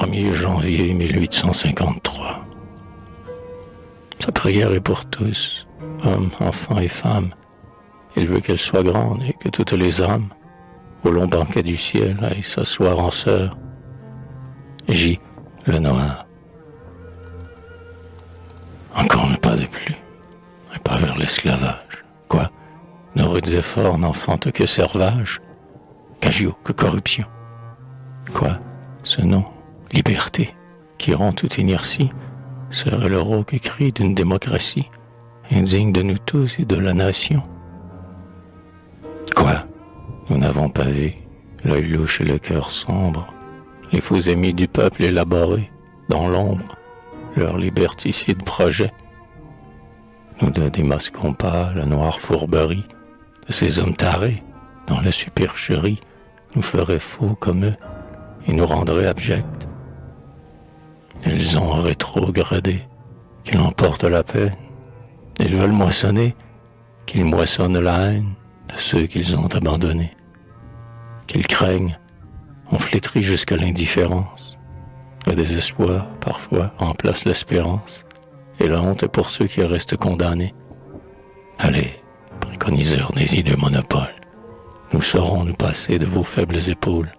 1er janvier 1853. Sa prière est pour tous, hommes, enfants et femmes. Il veut qu'elle soit grande et que toutes les âmes, au long banquet du ciel, aillent s'asseoir en sœurs. J. Le Noir. Encore un pas de plus, un pas vers l'esclavage. Quoi? Nos rudes efforts n'enfantent que servage, qu'agio, que corruption. Quoi? Ce nom, liberté, qui rend toute inertie, serait le rauque cri d'une démocratie, indigne de nous tous et de la nation. Quoi? Nous n'avons pas vu, l'œil louche et le cœur sombre, les faux amis du peuple élaborés, dans l'ombre, leur liberticide projet. Nous ne démasquons pas la noire fourberie de ces hommes tarés, dans la supercherie, nous feraient faux comme eux et nous rendraient abjects. Ils ont rétrogradé, qu'ils emportent la peine. Ils veulent moissonner, qu'ils moissonnent la haine de ceux qu'ils ont abandonnés. Qu'ils craignent, on flétrit jusqu'à l'indifférence. Le désespoir, parfois, remplace l'espérance, et la honte est pour ceux qui restent condamnés. Allez, préconiseurs des idées monopoles, nous saurons nous passer de vos faibles épaules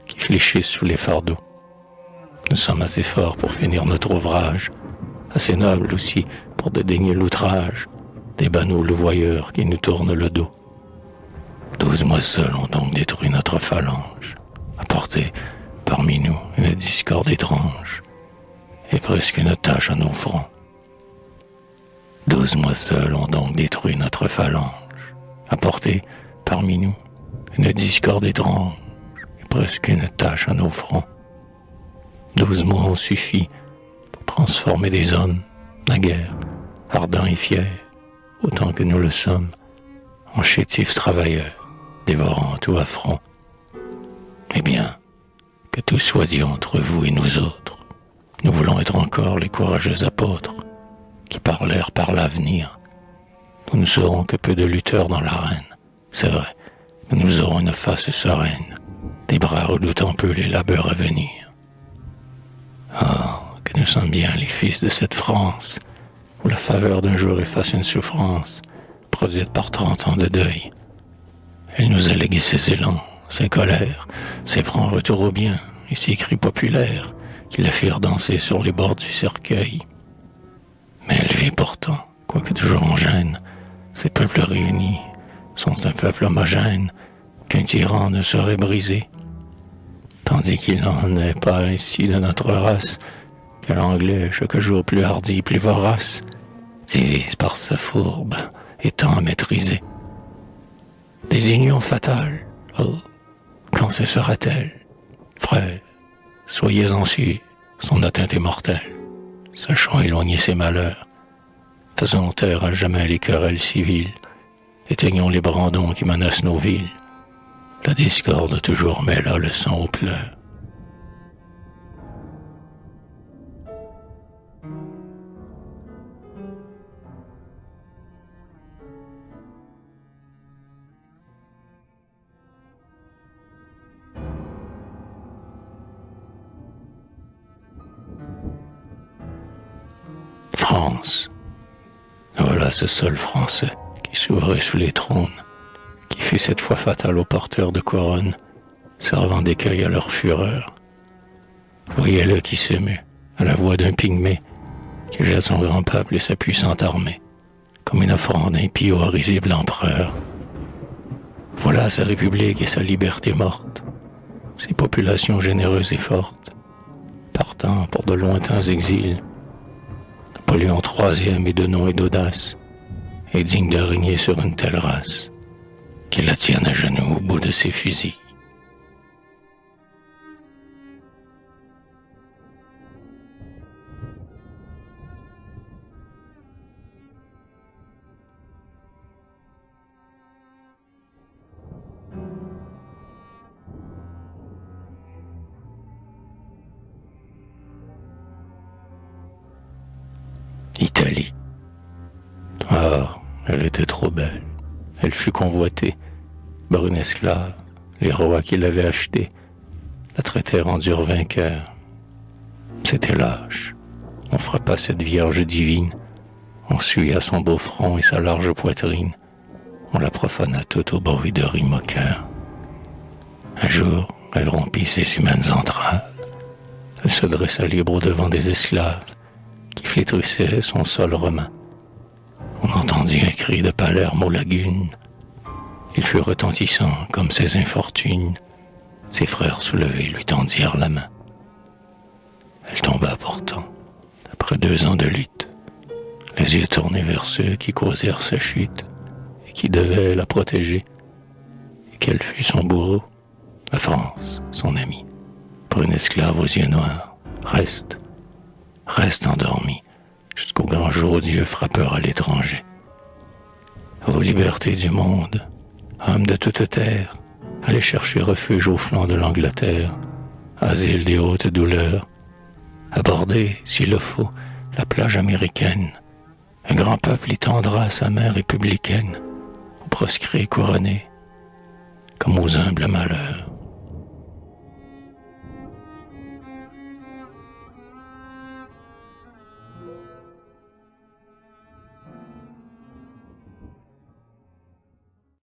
qui fléchissent sous les fardeaux. Nous sommes assez forts pour finir notre ouvrage, assez nobles aussi pour dédaigner l'outrage des banaux louvoyeurs qui nous tournent le dos. 12 mois seuls ont donc détruit notre phalange, apporté parmi nous une discorde étrange et presque une tache à nos fronts. 12 mois seuls ont donc détruit notre phalange, apporté parmi nous une discorde étrange et presque une tache à nos fronts. 12 mois ont suffi pour transformer des hommes, naguère, ardents et fiers, autant que nous le sommes, en chétifs travailleurs, dévorant tout affront. Eh bien, que tout soit dit entre vous et nous autres. Nous voulons être encore les courageux apôtres qui parlèrent par l'avenir. Nous ne serons que peu de lutteurs dans l'arène, c'est vrai, mais nous aurons une face sereine, des bras redoutant peu les labeurs à venir. Ah, que nous sommes bien les fils de cette France, où la faveur d'un jour efface une souffrance, produite par 30 ans de deuil. Elle nous a légué ses élans, ses colères, ses francs retours au bien, et ses cris populaires, qui la firent danser sur les bords du cercueil. Mais elle vit pourtant, quoique toujours en gêne, ces peuples réunis sont un peuple homogène, qu'un tyran ne saurait briser. Tandis qu'il n'en est pas ainsi de notre race, que l'anglais, chaque jour plus hardi, plus vorace, divise par sa fourbe et tend à maîtriser. Des unions fatales, oh, quand cessera-t-elle? Frères, soyez-en sûrs, son atteinte est mortelle. Sachons éloigner ses malheurs. Faisons taire à jamais les querelles civiles. Éteignons les brandons qui menacent nos villes. La discorde toujours mêla le sang aux pleurs. France. Voilà ce sol français qui s'ouvrait sous les trônes, qui fut cette fois fatal aux porteurs de couronne, servant d'écueil à leur fureur. Voyez-le qui s'émeut, à la voix d'un pygmée, qui jette son grand peuple et sa puissante armée, comme une offrande impie au risible empereur. Voilà sa république et sa liberté morte, ses populations généreuses et fortes, partant pour de lointains exils. Napoléon III est de nom et d'audace, est digne de régner sur une telle race, qu'il la tienne à genoux au bout de ses fusils. Italie. Ah, elle était trop belle. Elle fut convoitée. Brune esclave, les rois qui l'avaient achetée la traitèrent en dur vainqueur. C'était lâche. On frappa cette vierge divine, on suya son beau front et sa large poitrine, on la profana toute au bruit de rime moqueur. Un jour, elle rompit ses humaines entraves. Elle se dressa libre au-devant des esclaves qui flétrissaient son sol romain. On entendit un cri de Palerme aux lagunes. Il fut retentissant comme ses infortunes. Ses frères soulevés lui tendirent la main. Elle tomba pourtant, après 2 ans de lutte, les yeux tournés vers ceux qui causèrent sa chute et qui devaient la protéger. Et quel fut son bourreau? La France, son ami, pour une esclave aux yeux noirs. Reste endormi, jusqu'au grand jour Dieu frappeur à l'étranger. Ô liberté du monde, âme de toute terre, allez chercher refuge au flanc de l'Angleterre, asile des hautes douleurs, aborder, s'il le faut, la plage américaine. Un grand peuple y tendra sa main républicaine, aux proscrits couronnés, comme aux humbles malheurs.